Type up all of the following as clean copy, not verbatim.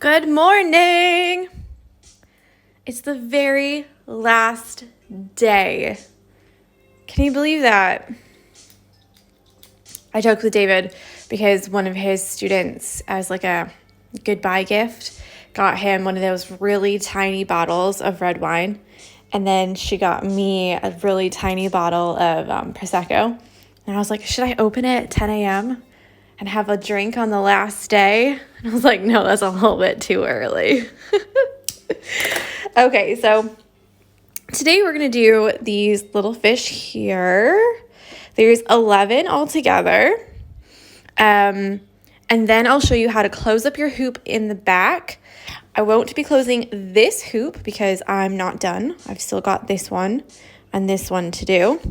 Good morning. It's the very last day. Can you believe that? I joked with David because one of his students, as like a goodbye gift, got him one of those really tiny bottles of red wine. And then she got me a really tiny bottle of Prosecco. And I was like, should I open it at 10 a.m. and have a drink on the last day? And I was like, no, that's a little bit too early. Okay, so today we're going to do these little fish here. There's 11 altogether. And then I'll show you how to close up your hoop in the back. I won't be closing this hoop because I'm not done. I've still got this one and this one to do.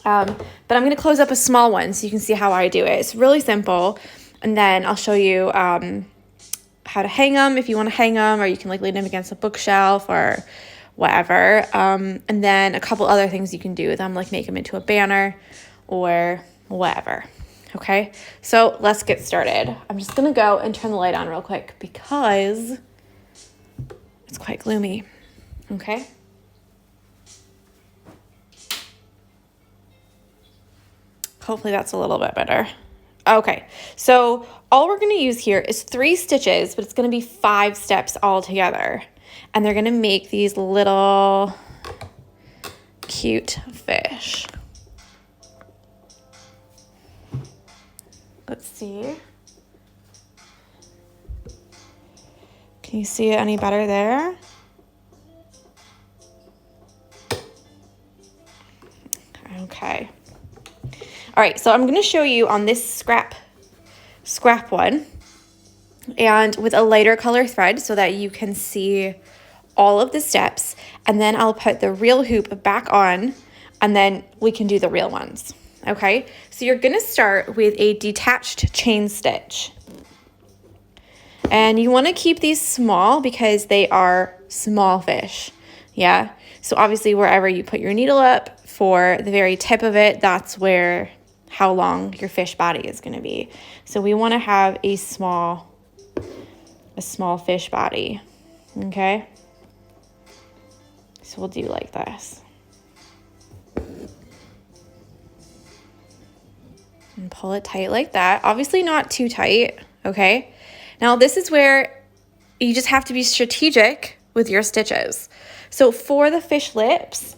But I'm going to close up a small one so you can see how I do it. It's really simple. And then I'll show you how to hang them if you want to hang them, or you can like lean them against a bookshelf or whatever. And then a couple other things you can do with them, like make them into a banner or whatever. Okay, so let's get started. I'm just going to go and turn the light on real quick because it's quite gloomy. Okay. Hopefully that's a little bit better. Okay, so all we're going to use here is 3 stitches, but it's going to be 5 steps all together. And they're going to make these little cute fish. Let's see. Can you see it any better there? Okay. All right, so I'm going to show you on this scrap one and with a lighter color thread so that you can see all of the steps, and then I'll put the real hoop back on and then we can do the real ones. Okay, so you're going to start with a detached chain stitch. And you want to keep these small because they are small fish. Yeah, so obviously wherever you put your needle up for the very tip of it, that's where how long your fish body is going to be. So we want to have a small fish body. Okay, so we'll do like this. And pull it tight like that. Obviously not too tight, okay? Now this is where you just have to be strategic with your stitches. So for the fish lips,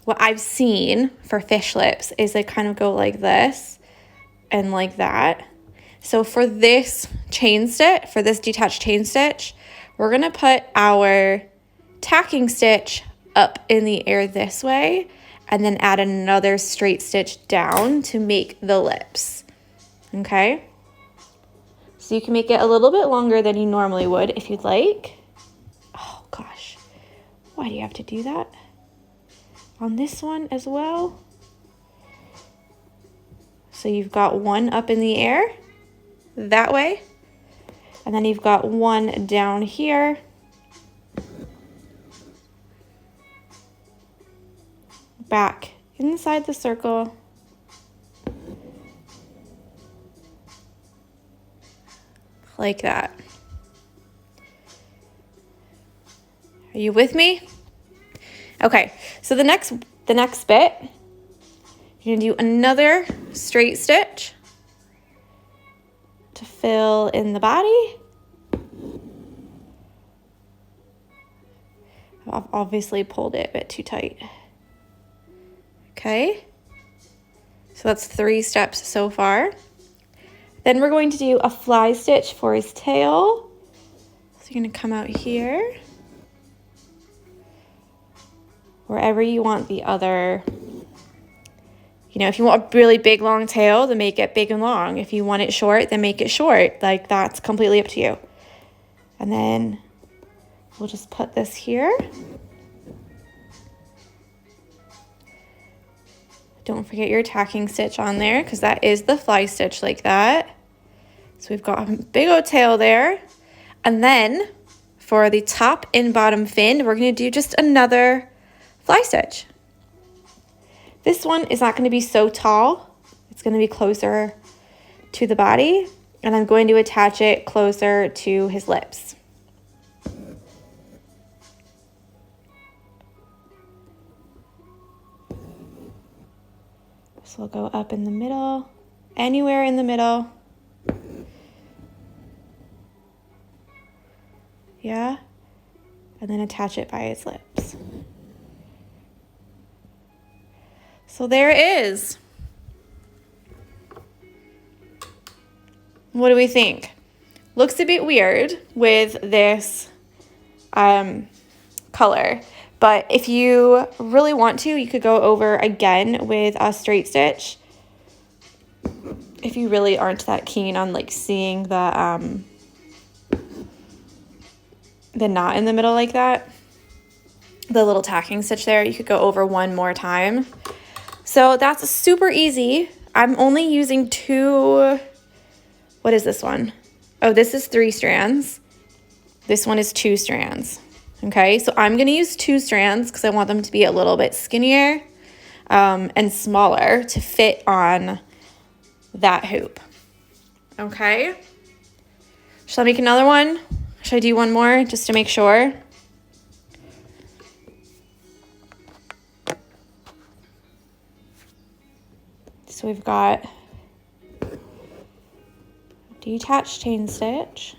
what I've seen for fish lips is they kind of go like this and like that. So for this chain stitch, for this detached chain stitch, we're gonna put our tacking stitch up in the air this way, and then add another straight stitch down to make the lips, okay? So you can make it a little bit longer than you normally would if you'd like. Oh gosh, why do you have to do that? On this one as well. So you've got one up in the air, that way, and then you've got one down here. Back inside the circle. Like that. Are you with me? Okay, so the next bit, you're gonna do another straight stitch to fill in the body. I've obviously pulled it a bit too tight. Okay, so that's 3 steps so far. Then we're going to do a fly stitch for his tail. So you're going to come out here. Wherever you want the other, if you want a really big long tail, then make it big and long. If you want it short, then make it short. Like, that's completely up to you. And then we'll just put this here. Don't forget your tacking stitch on there because that is the fly stitch like that. So we've got a big old tail there. And then for the top and bottom fin, we're going to do just another fly stitch. This one is not going to be so tall. It's going to be closer to the body. And I'm going to attach it closer to his lips. So we'll go up in the middle, anywhere in the middle. Yeah. And then attach it by his lips. So there it is. What do we think? Looks a bit weird with this color, but if you really want to, you could go over again with a straight stitch. If you really aren't that keen on like seeing the knot in the middle like that, the little tacking stitch there, you could go over one more time. So that's super easy. I'm only using what is this one? Oh, this is 3 strands. This one is 2 strands. Okay, so I'm gonna use 2 strands because I want them to be a little bit skinnier and smaller to fit on that hoop. Okay, shall I make another one? Should I do one more just to make sure? So we've got detached chain stitch,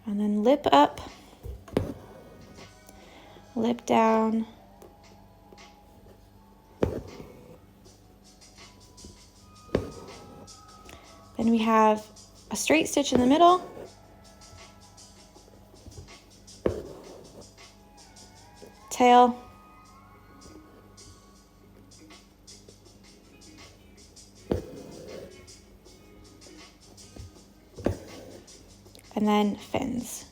and then lip up, lip down, then we have a straight stitch in the middle, tail, and then fins.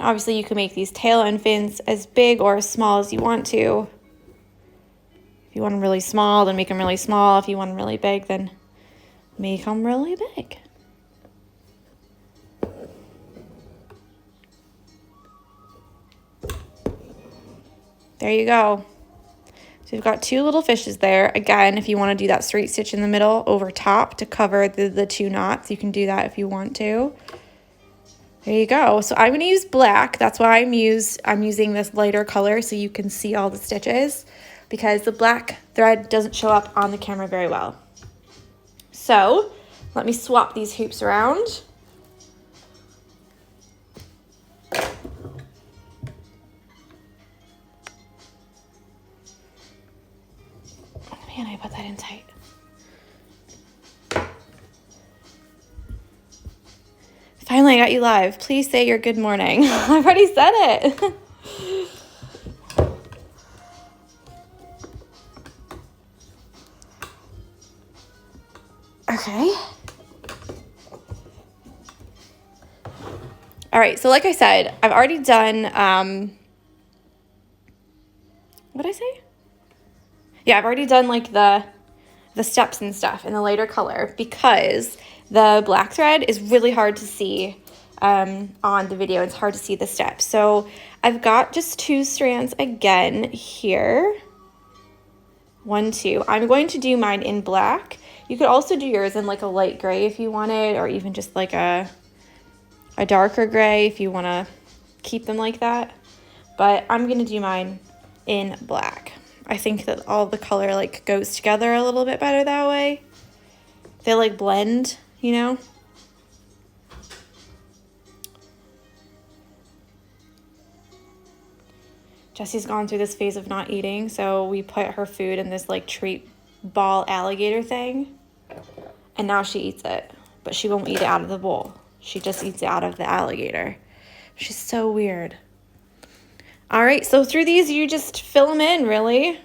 Obviously you can make these tail and fins as big or as small as you want to. If you want them really small, then make them really small. If you want them really big, then make them really big. There you go. So we've got 2 little fishes there. Again, if you want to do that straight stitch in the middle over top to cover the 2 knots, you can do that if you want to. There you go. So I'm going to use black. That's why I'm using this lighter color so you can see all the stitches, because the black thread doesn't show up on the camera very well. So let me swap these hoops around. Man, I put that in tight. Finally, I got you live. Please say your good morning. I've already said it. Okay. All right, so like I said, I've already done, what did I say? Yeah, I've already done like the steps and stuff in the lighter color because the black thread is really hard to see on the video. It's hard to see the steps. So I've got just 2 strands again here. 1, 2. I'm going to do mine in black. You could also do yours in like a light gray if you wanted, or even just like a darker gray if you want to keep them like that. But I'm going to do mine in black. I think that all the color like goes together a little bit better that way. They like blend, you know? Jessie's gone through this phase of not eating, so we put her food in this like treat ball alligator thing, and now she eats it, but she won't eat it out of the bowl. She just eats it out of the alligator. She's so weird. All right, so through these, you just fill them in, really.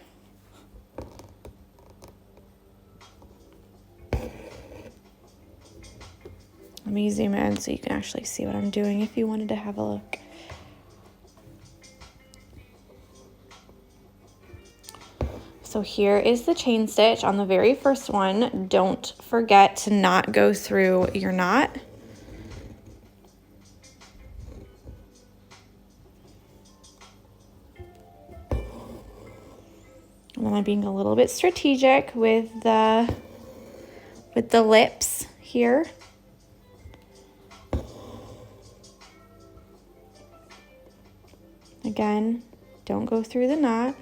Let me zoom in so you can actually see what I'm doing if you wanted to have a look. So here is the chain stitch on the very first one. Don't forget to not go through your knot. then I'm being a little bit strategic with the lips here. Again, don't go through the knot.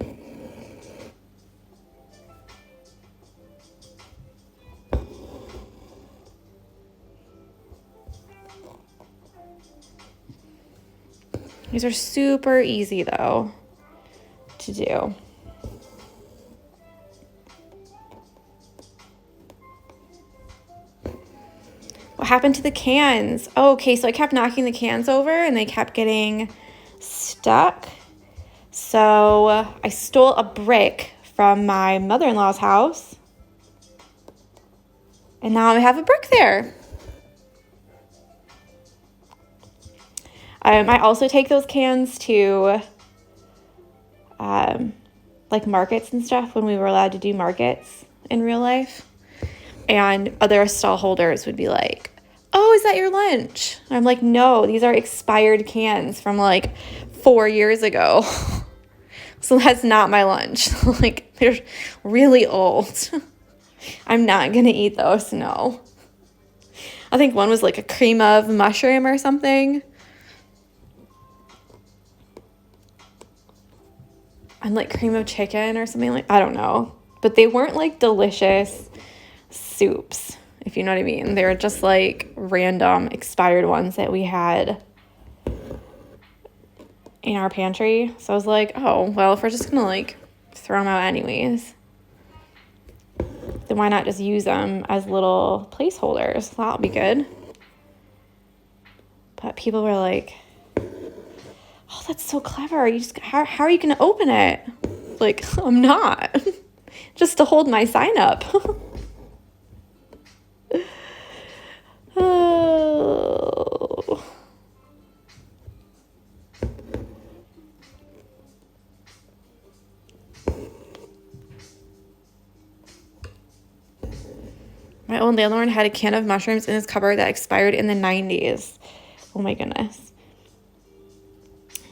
These are super easy though to do. What happened to the cans? Oh, okay, so I kept knocking the cans over and they kept getting stuck. So I stole a brick from my mother-in-law's house. And now I have a brick there. I also take those cans to like markets and stuff when we were allowed to do markets in real life. And other stall holders would be like, oh, is that your lunch? And I'm like, no, these are expired cans from like 4 years ago. So that's not my lunch. Like, they're really old. I'm not going to eat those, no. I think one was like a cream of mushroom or something. And like cream of chicken or something like, I don't know. But they weren't like delicious soups, if you know what I mean. They were just like random expired ones that we had in our pantry. So I was like, oh, well, if we're just gonna like throw them out anyways, then why not just use them as little placeholders? That'll be good. But people were like, oh, that's so clever. You just how are you gonna open it? Like, I'm not. Just to hold my sign up. Oh. My old landlord had a can of mushrooms in his cupboard that expired in the 90s. Oh my goodness.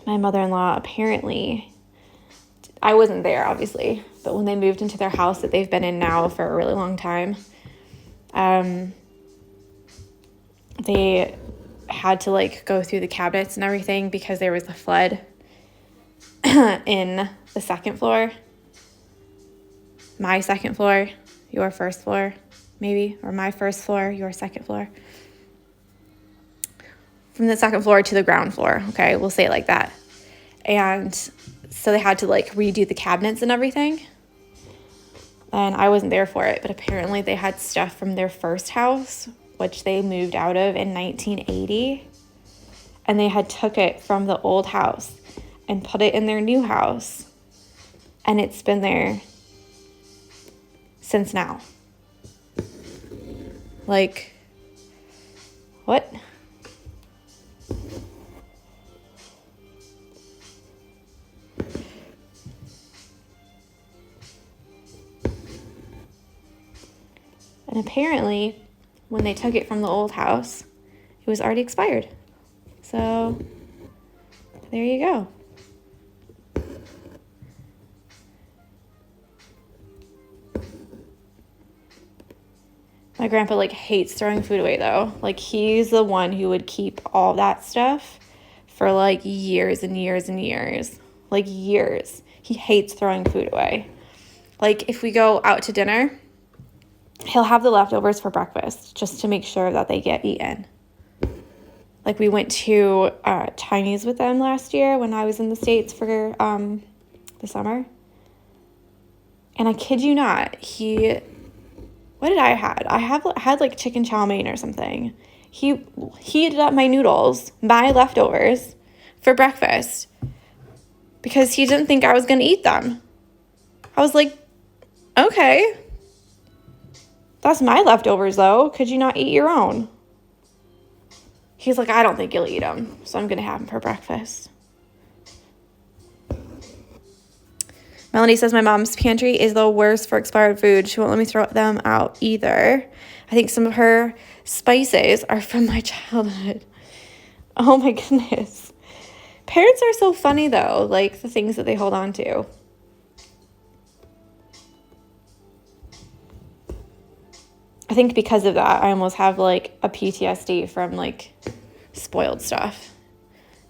My mother-in-law apparently, I wasn't there obviously, but when they moved into their house that they've been in now for a really long time, they had to like go through the cabinets and everything because there was a flood in the second floor. My second floor, your first floor, maybe, or my first floor, your second floor. From the second floor to the ground floor, okay, we'll say it like that. And so they had to like redo the cabinets and everything. And I wasn't there for it, but apparently they had stuff from their first house, which they moved out of in 1980. And they had took it from the old house and put it in their new house. And it's been there since now. Like, what? And apparently, when they took it from the old house, it was already expired. So, there you go. My grandpa, like, hates throwing food away, though. Like, he's the one who would keep all that stuff for, like, years and years and years. Like, years. He hates throwing food away. Like, if we go out to dinner, he'll have the leftovers for breakfast just to make sure that they get eaten. Like, we went to Chinese with them last year when I was in the States for the summer. And I kid you not, what did I had? I had like chicken chow mein or something. He heated up my noodles, my leftovers, for breakfast because he didn't think I was going to eat them. I was like, okay. That's my leftovers, though. Could you not eat your own? He's like, I don't think you'll eat them, so I'm going to have them for breakfast. Melanie says, my mom's pantry is the worst for expired food. She won't let me throw them out either. I think some of her spices are from my childhood. Oh, my goodness. Parents are so funny, though, like the things that they hold on to. I think because of that, I almost have like a PTSD from like spoiled stuff.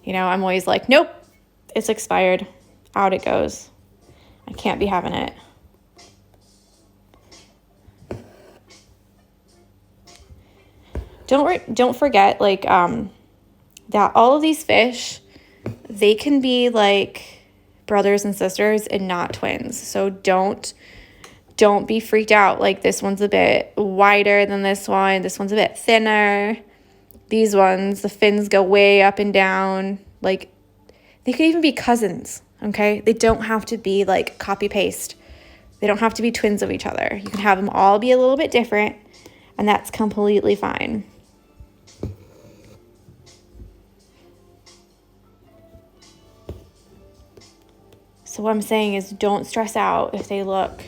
You know, I'm always like, nope, it's expired. Out it goes. I can't be having it. Don't forget, like, that all of these fish, they can be like brothers and sisters and not twins. So don't be freaked out. Like, this one's a bit wider than this one's a bit thinner. These ones, the fins go way up and down. Like, they could even be cousins, okay? They don't have to be like copy paste. They don't have to be twins of each other. You can have them all be a little bit different, and that's completely fine. So what I'm saying is, don't stress out if they look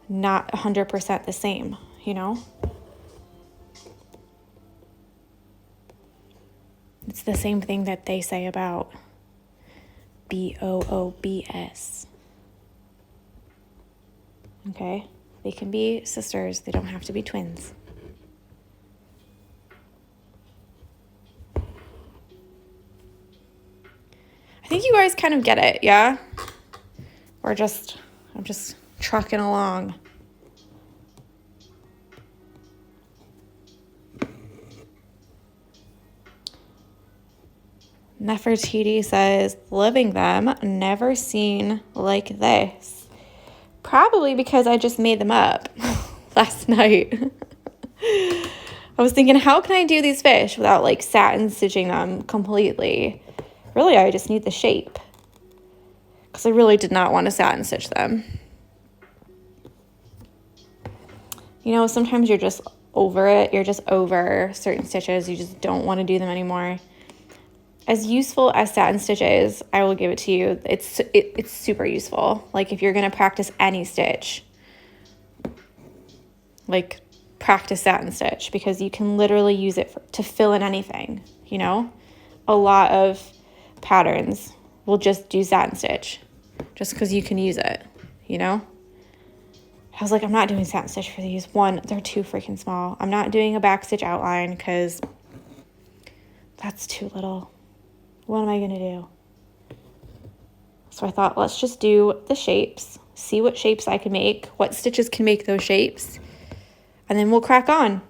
not 100% the same, you know? It's the same thing that they say about BOOBS. Okay? They can be sisters. They don't have to be twins. I think you guys kind of get it, yeah? I'm just trucking along. Nefertiti says, living them, never seen like this. Probably because I just made them up last night. I was thinking, how can I do these fish without like satin stitching them completely? Really, I just need the shape. Because I really did not want to satin stitch them. You know, sometimes you're just over it. You're just over certain stitches. You just don't want to do them anymore. As useful as satin stitch is, I will give it to you. It's super useful. Like, if you're going to practice any stitch, like, practice satin stitch, because you can literally use it to fill in anything, you know? A lot of patterns will just do satin stitch just because you can use it, you know? I was like, I'm not doing satin stitch for these. One, they're too freaking small. I'm not doing a back stitch outline because that's too little. What am I going to do? So I thought, let's just do the shapes, see what shapes I can make, what stitches can make those shapes, and then we'll crack on.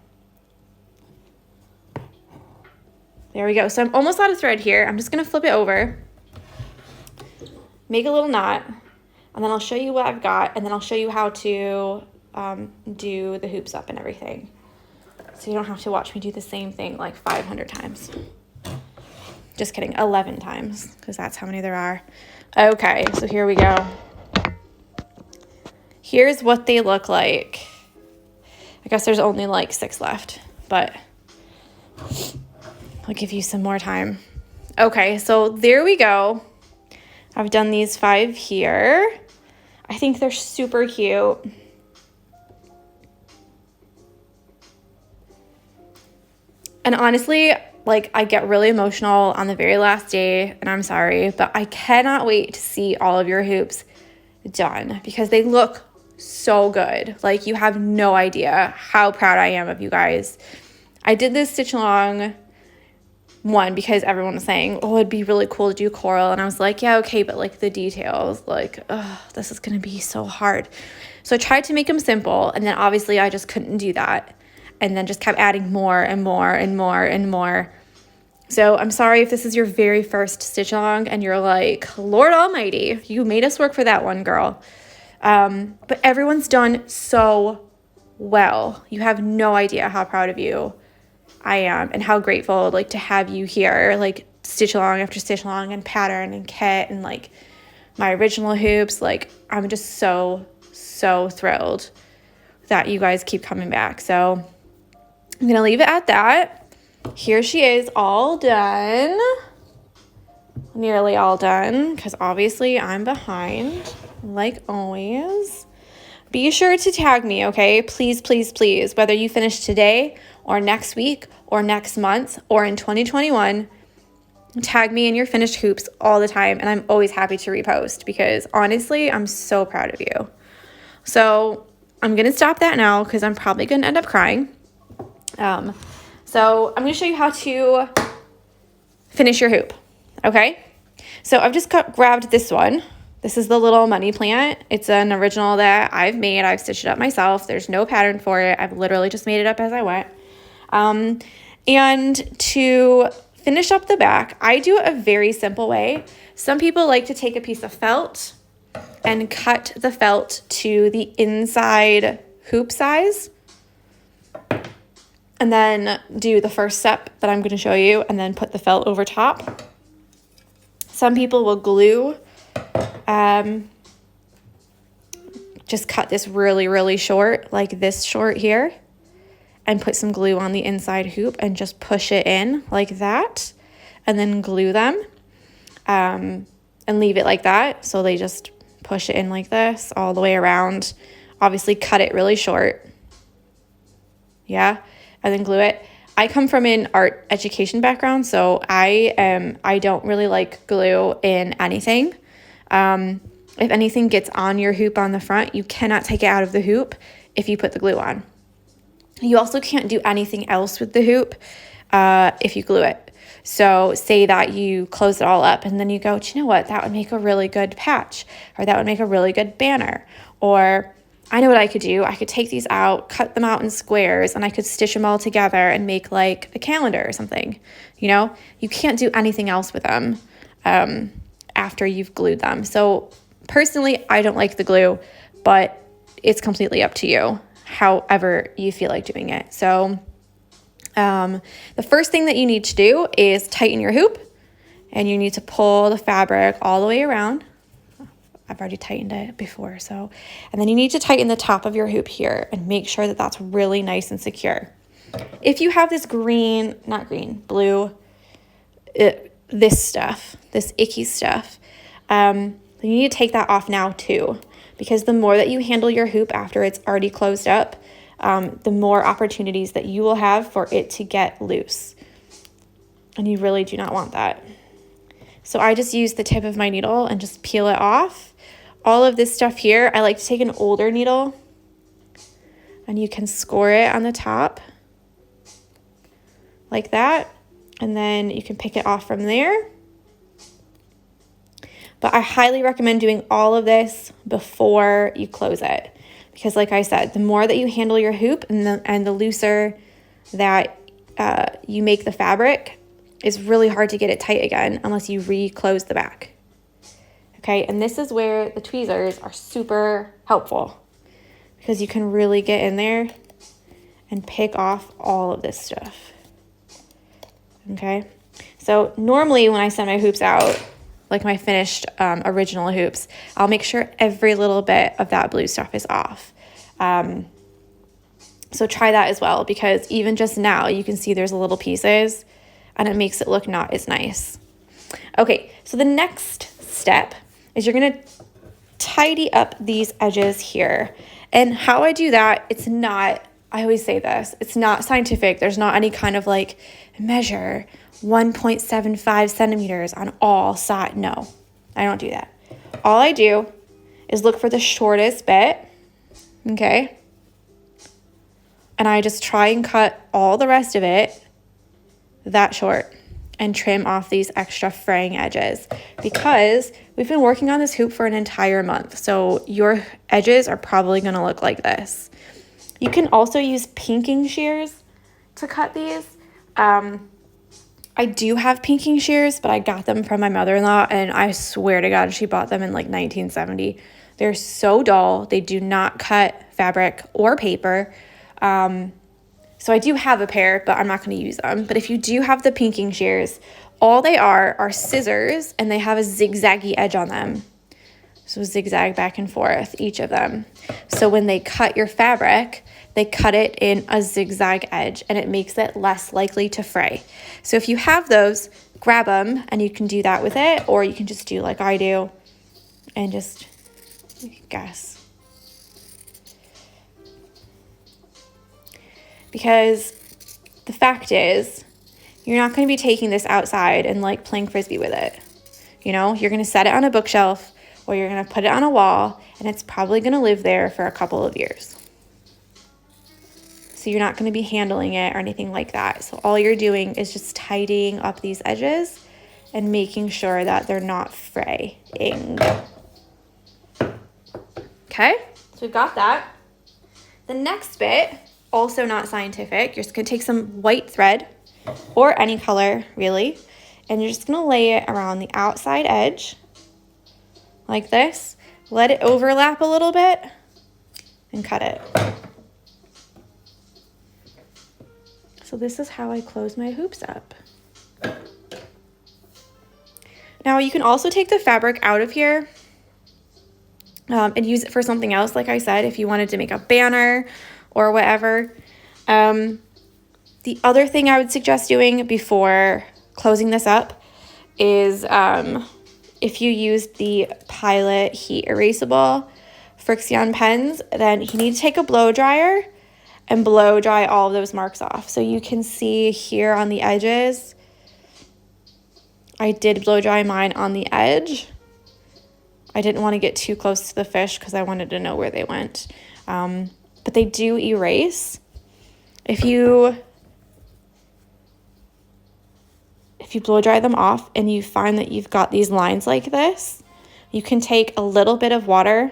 There we go. So I'm almost out of thread here. I'm just going to flip it over, make a little knot, and then I'll show you what I've got, and then I'll show you how to do the hoops up and everything. So you don't have to watch me do the same thing like 500 times. Just kidding, 11 times, because that's how many there are. Okay, so here we go. Here's what they look like. I guess there's only like 6 left, but I'll give you some more time. Okay, so there we go. I've done these 5 here. I think they're super cute. And honestly, like, I get really emotional on the very last day, and I'm sorry, but I cannot wait to see all of your hoops done because they look so good. Like, you have no idea how proud I am of you guys. I did this stitch along one because everyone was saying, oh, it'd be really cool to do coral, and I was like, yeah, okay, but like the details, like, oh, this is gonna be so hard. So I tried to make them simple, and then obviously I just couldn't do that, and then just kept adding more and more and more and more. So I'm sorry if this is your very first stitch along and you're like, Lord Almighty, you made us work for that one, girl. But everyone's done so well. You have no idea how proud of you I am and how grateful, like, to have you here, like, stitch along after stitch along and pattern and kit and like my original hoops. Like, I'm just so thrilled that you guys keep coming back. So I'm gonna leave it at that. Here she is, all done. Nearly all done, because obviously I'm behind, like always. Be sure to tag me, okay? Please, please, please. Whether you finish today or next week or next month or in 2021, tag me in your finished hoops all the time, and I'm always happy to repost because honestly, I'm so proud of you. So I'm going to stop that now because I'm probably going to end up crying. So I'm going to show you how to finish your hoop. Okay. So I've just grabbed this one. This is the little money plant. It's an original that I've made. I've stitched it up myself. There's no pattern for it. I've literally just made it up as I went. And to finish up the back, I do it a very simple way. Some people like to take a piece of felt and cut the felt to the inside hoop size. And then do the first step that I'm going to show you and then put the felt over top. Some people will glue, just cut this really, really short, like this short here, and put some glue on the inside hoop and just push it in like that, and then glue them, and leave it like that. So they just push it in like this all the way around. Obviously cut it really short. Yeah, and then glue it. I come from an art education background, so I don't really like glue in anything. If anything gets on your hoop on the front, you cannot take it out of the hoop if you put the glue on. You also can't do anything else with the hoop if you glue it. So say that you close it all up and then you go, do you know what? That would make a really good patch, or that would make a really good banner. Or I know what I could do. I could take these out, cut them out in squares, and I could stitch them all together and make like a calendar or something. You know, you can't do anything else with them after you've glued them. So personally, I don't like the glue, but it's completely up to you, however you feel like doing it. So the first thing that you need to do is tighten your hoop, and you need to pull the fabric all the way around. I've already tightened it before, so, and then you need to tighten the top of your hoop here and make sure that that's really nice and secure. If you have this blue, this stuff, this icky stuff, then you need to take that off now too, because the more that you handle your hoop after it's already closed up, the more opportunities that you will have for it to get loose. And you really do not want that. So I just use the tip of my needle and just peel it off. All of this stuff here, I like to take an older needle, and you can score it on the top like that, and then you can pick it off from there. But I highly recommend doing all of this before you close it, because like I said, the more that you handle your hoop and the looser that you make the fabric, it's really hard to get it tight again unless you re-close the back. Okay, and this is where the tweezers are super helpful, because you can really get in there and pick off all of this stuff. Okay, so normally when I send my hoops out, like my finished original hoops, I'll make sure every little bit of that blue stuff is off. So try that as well, because even just now you can see there's little pieces and it makes it look not as nice. Okay, so the next step is you're gonna tidy up these edges here. And how I do that, it's not, I always say this, it's not scientific. There's not any kind of like measure 1.75 centimeters on all sides. No, I don't do that. All I do is look for the shortest bit, okay? And I just try and cut all the rest of it that short and trim off these extra fraying edges, because we've been working on this hoop for an entire month. So your edges are probably gonna look like this. You can also use pinking shears to cut these. I do have pinking shears, but I got them from my mother-in-law, and I swear to God, she bought them in like 1970. They're so dull. They do not cut fabric or paper. So I do have a pair, but I'm not going to use them. But if you do have the pinking shears, all they are scissors, and they have a zigzaggy edge on them. So zigzag back and forth, each of them. So when they cut your fabric, they cut it in a zigzag edge, and it makes it less likely to fray. So if you have those, grab them, and you can do that with it, or you can just do like I do and just guess. Because the fact is, you're not going to be taking this outside and like playing Frisbee with it. You know, you're going to set it on a bookshelf, or you're going to put it on a wall, and it's probably going to live there for a couple of years. so you're not going to be handling it or anything like that. So all you're doing is just tidying up these edges and making sure that they're not fraying. Okay, so we've got that. The next bit, also not scientific, you're just going to take some white thread, or any color really, and you're just going to lay it around the outside edge like this. Let it overlap a little bit and cut it. So this is how I close my hoops up. Now you can also take the fabric out of here and use it for something else, like I said, if you wanted to make a banner or whatever. The other thing I would suggest doing before closing this up is if you used the Pilot Heat Erasable Frixion pens, then you need to take a blow dryer and blow dry all of those marks off. So you can see here on the edges, I did blow dry mine on the edge. I didn't want to get too close to the fish because I wanted to know where they went. But they do erase. If you blow dry them off and you find that you've got these lines like this, you can take a little bit of water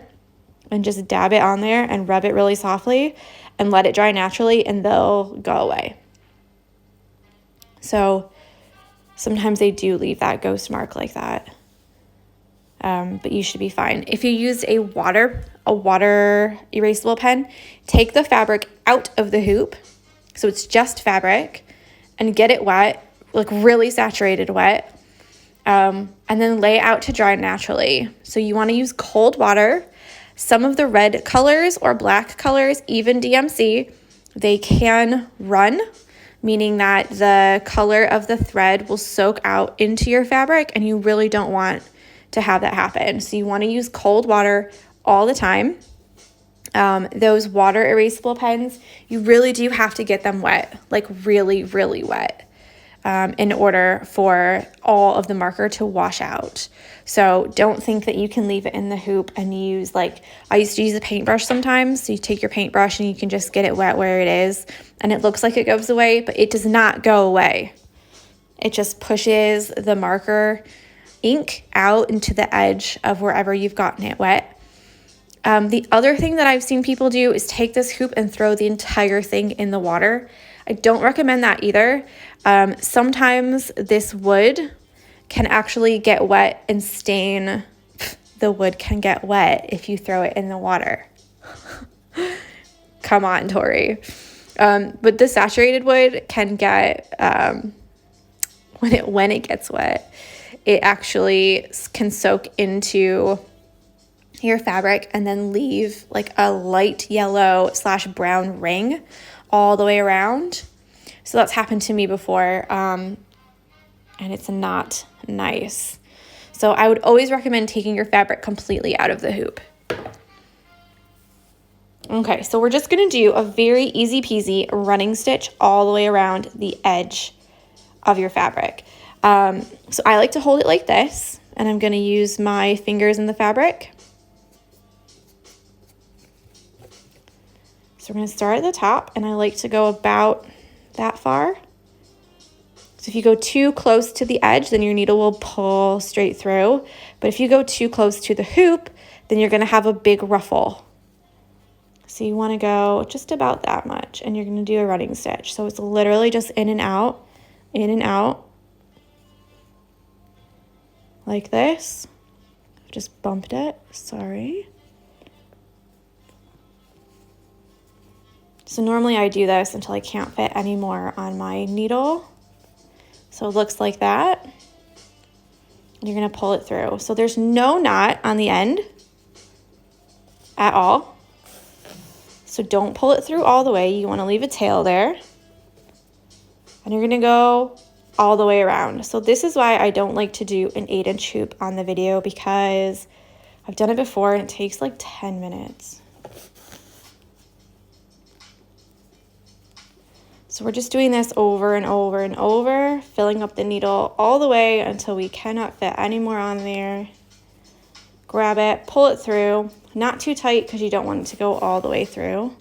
and just dab it on there and rub it really softly and let it dry naturally, and they'll go away. So sometimes they do leave that ghost mark like that. But you should be fine. If you used a water erasable pen, take the fabric out of the hoop, so it's just fabric, and get it wet, like really saturated wet, and then lay it out to dry naturally. So you want to use cold water. Some of the red colors or black colors, even DMC, they can run, meaning that the color of the thread will soak out into your fabric, and you really don't want to have that happen. So you want to use cold water all the time. Those water erasable pens, you really do have to get them wet, like really, really wet, in order for all of the marker to wash out. So don't think that you can leave it in the hoop and use, like, I used to use a paintbrush sometimes. So you take your paintbrush and you can just get it wet where it is, and it looks like it goes away, but it does not go away. It just pushes the marker ink out into the edge of wherever you've gotten it wet. The other thing that I've seen people do is take this hoop and throw the entire thing in the water. I don't recommend that either. Sometimes this wood can actually get wet and stain. The wood can get wet if you throw it in the water. Come on, Tori. But the saturated wood can get, when it gets wet, it actually can soak into your fabric and then leave like a light yellow / brown ring all the way around. So that's happened to me before, and it's not nice. So I would always recommend taking your fabric completely out of the hoop. Okay, so we're just gonna do a very easy peasy running stitch all the way around the edge of your fabric. So I like to hold it like this, and I'm gonna use my fingers in the fabric. So we're gonna start at the top, and I like to go about that far. So if you go too close to the edge, then your needle will pull straight through. But if you go too close to the hoop, then you're gonna have a big ruffle. So you wanna go just about that much, and you're gonna do a running stitch. So it's literally just in and out, like this. I just bumped it, sorry. So normally I do this until I can't fit anymore on my needle. So it looks like that. You're gonna pull it through. So there's no knot on the end at all. So don't pull it through all the way. You wanna leave a tail there. And you're gonna go all the way around. So this is why I don't like to do an 8-inch hoop on the video, because I've done it before and it takes like 10 minutes. So we're just doing this over and over and over, filling up the needle all the way until we cannot fit any more on there. Grab it, pull it through, not too tight because you don't want it to go all the way through.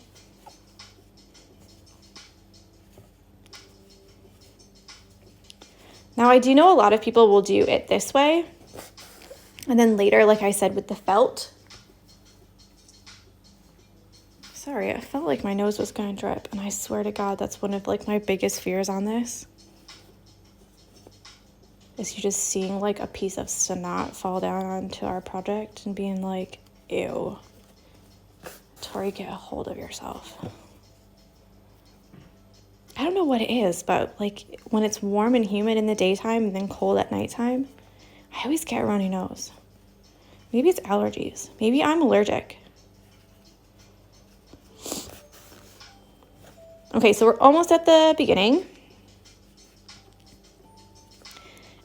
Now I do know a lot of people will do it this way. And then later, like I said, with the felt. Sorry, I felt like my nose was going to drip. And I swear to God, that's one of like my biggest fears on this. Is you just seeing like a piece of snot fall down onto our project and being like, ew. Tori, get a hold of yourself. I don't know what it is, but like when it's warm and humid in the daytime and then cold at nighttime, I always get a runny nose. Maybe it's allergies. Maybe I'm allergic. Okay, so we're almost at the beginning.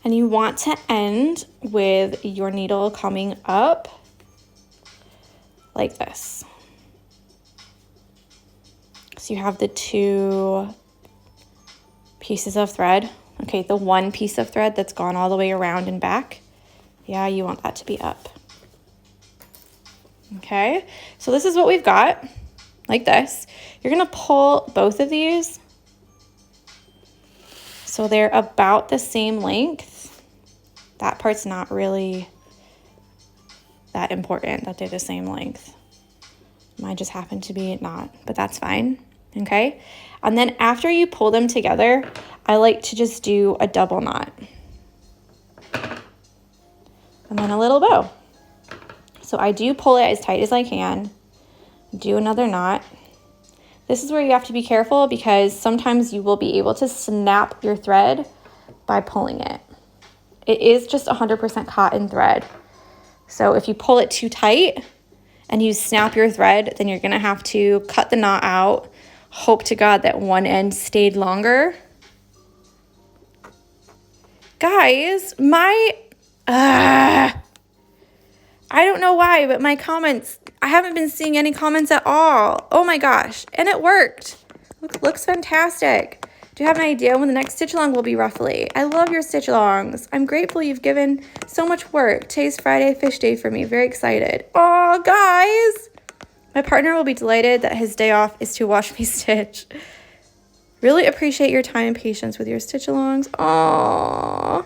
And you want to end with your needle coming up like this. So you have the 2 pieces of thread. Okay, the 1 piece of thread that's gone all the way around and back. Yeah, you want that to be up. Okay, so this is what we've got, like this. You're gonna pull both of these so they're about the same length. That part's not really that important that they're the same length. Mine just happened to be not, but that's fine. Okay, and then after you pull them together, I like to just do a double knot and then a little bow. So I do pull it as tight as I can, do another knot. This is where you have to be careful because sometimes you will be able to snap your thread by pulling it. It is just 100% cotton thread. So if you pull it too tight and you snap your thread, then you're gonna have to cut the knot out. Hope to God that one end stayed longer. Guys, I don't know why, but my comments, I haven't been seeing any comments at all. Oh my gosh, and it worked. Looks fantastic. Do you have an idea when the next stitch along will be roughly? I love your stitch alongs. I'm grateful you've given so much work. Today's Friday fish day for me. Very excited. Oh, guys. My partner will be delighted that his day off is to watch me stitch. Really appreciate your time and patience with your stitch alongs. Aww.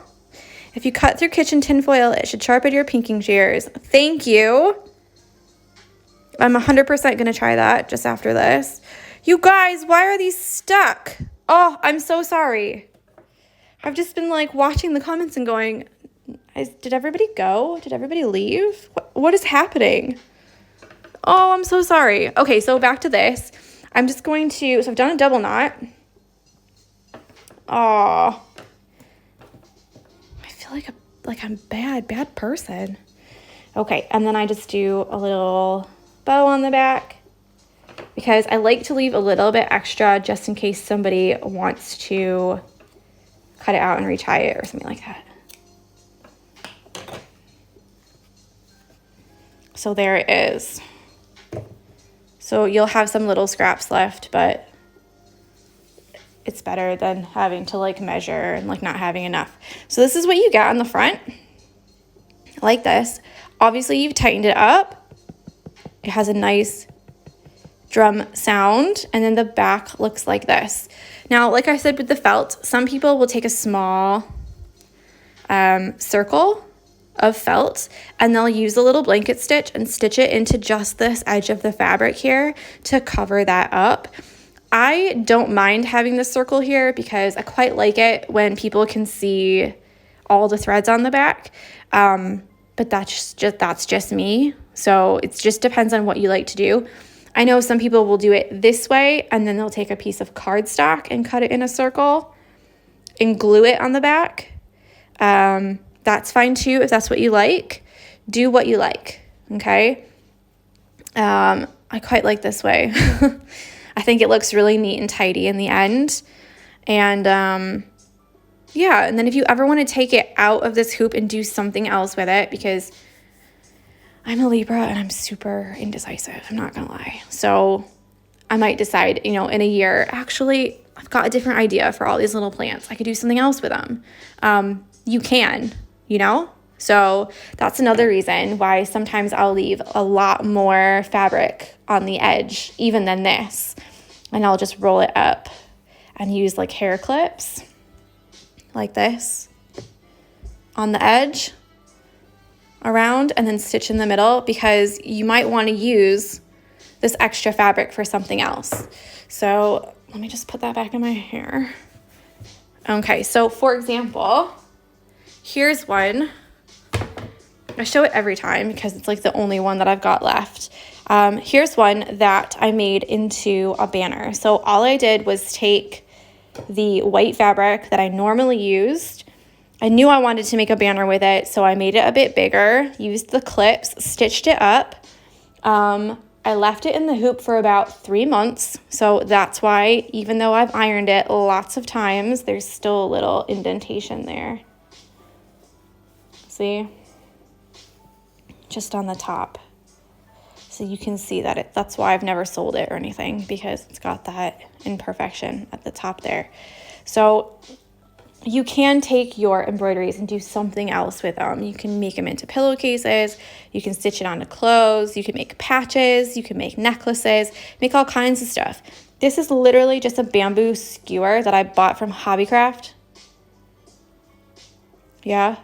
If you cut through kitchen tinfoil, it should sharpen your pinking shears. Thank you. I'm 100% going to try that just after this. You guys, why are these stuck? Oh, I'm so sorry. I've just been like watching the comments and going, did everybody go? Did everybody leave? What is happening? Oh, I'm so sorry. Okay, so back to this. I'm just going to, so I've done a double knot. Oh, I feel like I'm bad person. Okay, and then I just do a little bow on the back because I like to leave a little bit extra just in case somebody wants to cut it out and retie it or something like that. So there it is. So you'll have some little scraps left, but it's better than having to like measure and like not having enough. So this is what you get on the front, like this. Obviously you've tightened it up. It has a nice drum sound, and then the back looks like this. Now, like I said with the felt, some people will take a small circle of felt and they'll use a little blanket stitch and stitch it into just this edge of the fabric here to cover that up. I don't mind having this circle here because I quite like it when people can see all the threads on the back. But that's just me. So it just depends on what you like to do. I know some people will do it this way and then they'll take a piece of cardstock and cut it in a circle and glue it on the back. That's fine too if that's what you like. Do what you like, okay? I quite like this way. I think it looks really neat and tidy in the end. And yeah, and then if you ever want to take it out of this hoop and do something else with it, because I'm a Libra and I'm super indecisive, I'm not gonna lie. So I might decide, in a year, actually, I've got a different idea for all these little plants. I could do something else with them. You can, So that's another reason why sometimes I'll leave a lot more fabric on the edge, even than this. And I'll just roll it up and use like hair clips like this on the edge around and then stitch in the middle, because you might want to use this extra fabric for something else. So let me just put that back in my hair. Okay, so for example, here's one. I show it every time because it's like the only one that I've got left. Here's one that I made into a banner. So all I did was take the white fabric that I normally used. I knew I wanted to make a banner with it, so I made it a bit bigger, used the clips, stitched it up. I left it in the hoop for about 3 months, so that's why, even though I've ironed it lots of times, there's still a little indentation there. See? Just on the top. So you can see that that's why I've never sold it or anything, because it's got that imperfection at the top there. So you can take your embroideries and do something else with them. You can make them into pillowcases, you can stitch it onto clothes, you can make patches, you can make necklaces, make all kinds of stuff. This is literally just a bamboo skewer that I bought from Hobbycraft. Yeah.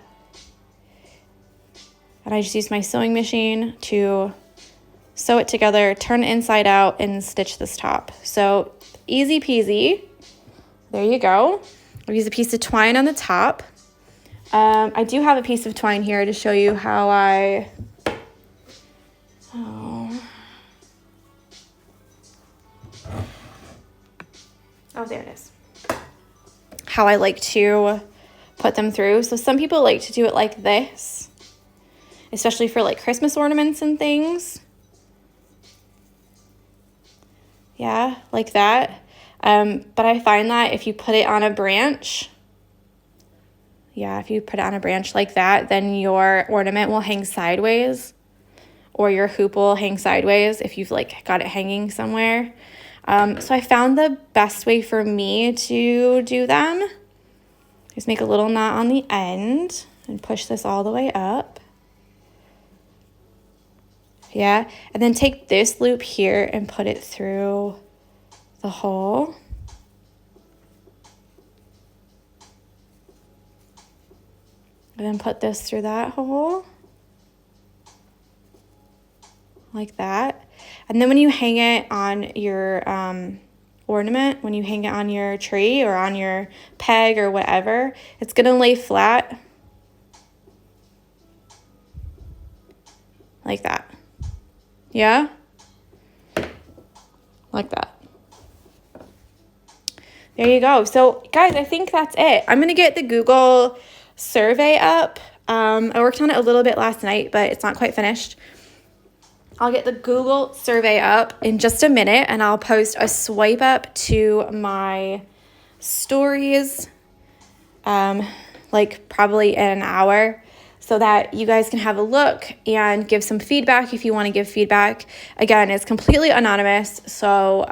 And I just used my sewing machine to sew it together, turn it inside out, and stitch this top. So easy peasy. There you go. I'll use a piece of twine on the top. I do have a piece of twine here to show you how there it is. How I like to put them through. So some people like to do it like this, especially for like Christmas ornaments and things. Yeah, like that. But I find that if you put it on a branch, if you put it on a branch like that, then your ornament will hang sideways, or your hoop will hang sideways if you've like got it hanging somewhere. So I found the best way for me to do them is make a little knot on the end and push this all the way up. Yeah, and then take this loop here and put it through the hole. And then put this through that hole. Like that. And then when you hang it on your ornament, when you hang it on your tree or on your peg or whatever, it's going to lay flat. Like that. Yeah? Like that. There you go. So guys, I think that's it. I'm going to get the Google survey up. I worked on it a little bit last night, but it's not quite finished. I'll get the Google survey up in just a minute, and I'll post a swipe up to my stories, like probably in an hour, so that you guys can have a look and give some feedback if you want to give feedback. Again, it's completely anonymous, so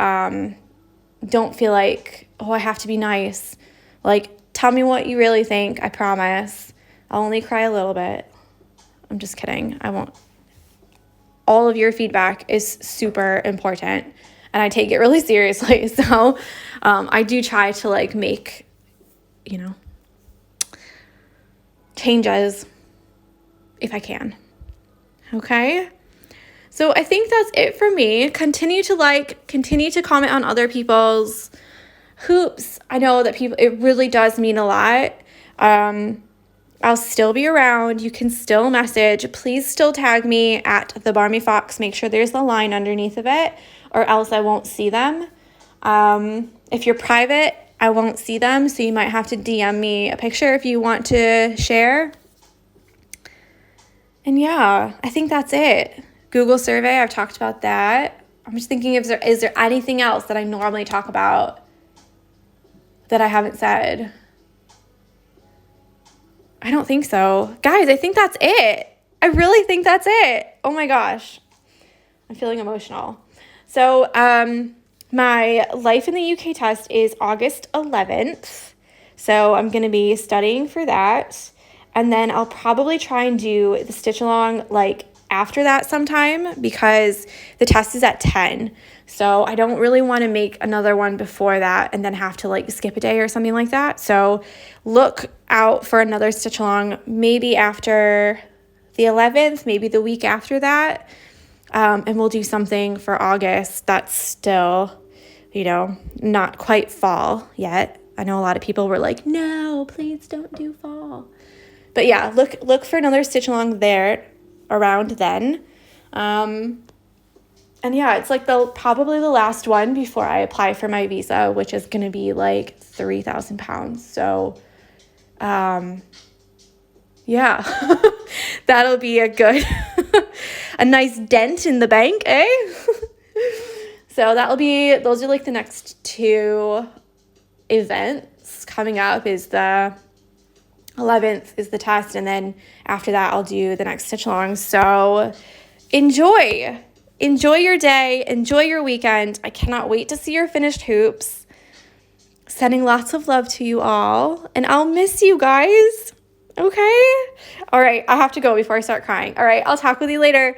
don't feel like, oh, I have to be nice. Like, tell me what you really think. I promise. I'll only cry a little bit. I'm just kidding. I won't. All of your feedback is super important, and I take it really seriously. So I do try to like make, changes if I can. Okay. So I think that's it for me. Continue to comment on other people's hoops. I know that it really does mean a lot. I'll still be around. You can still message. Please still tag me at the Barmy Fox. Make sure there's the line underneath of it, or else I won't see them. If you're private, I won't see them, so you might have to DM me a picture if you want to share. And yeah, I think that's it. Google survey, I've talked about that. I'm just thinking, is there anything else that I normally talk about that I haven't said? I don't think so. Guys, I think that's it. I really think that's it. Oh my gosh. I'm feeling emotional. So my Life in the UK test is August 11th. So I'm going to be studying for that. And then I'll probably try and do the stitch along like after that sometime because the test is at 10. So I don't really want to make another one before that and then have to like skip a day or something like that. So look out for another stitch along maybe after the 11th, maybe the week after that. And we'll do something for August that's still, you know, not quite fall yet. I know a lot of people were like, no, please don't do fall. But yeah, look for another stitch along there around then. And yeah, it's like probably the last one before I apply for my visa, which is going to be like 3,000 pounds. So, yeah, that'll be a good, a nice dent in the bank, eh? So those are like the next 2 events coming up. Is the 11th is the test, and then after that I'll do the next stitch along. So enjoy your day, enjoy your weekend. I cannot wait to see your finished hoops. Sending lots of love to you all, and I'll miss you guys. Okay? All right, I have to go before I start crying. All right, I'll talk with you later.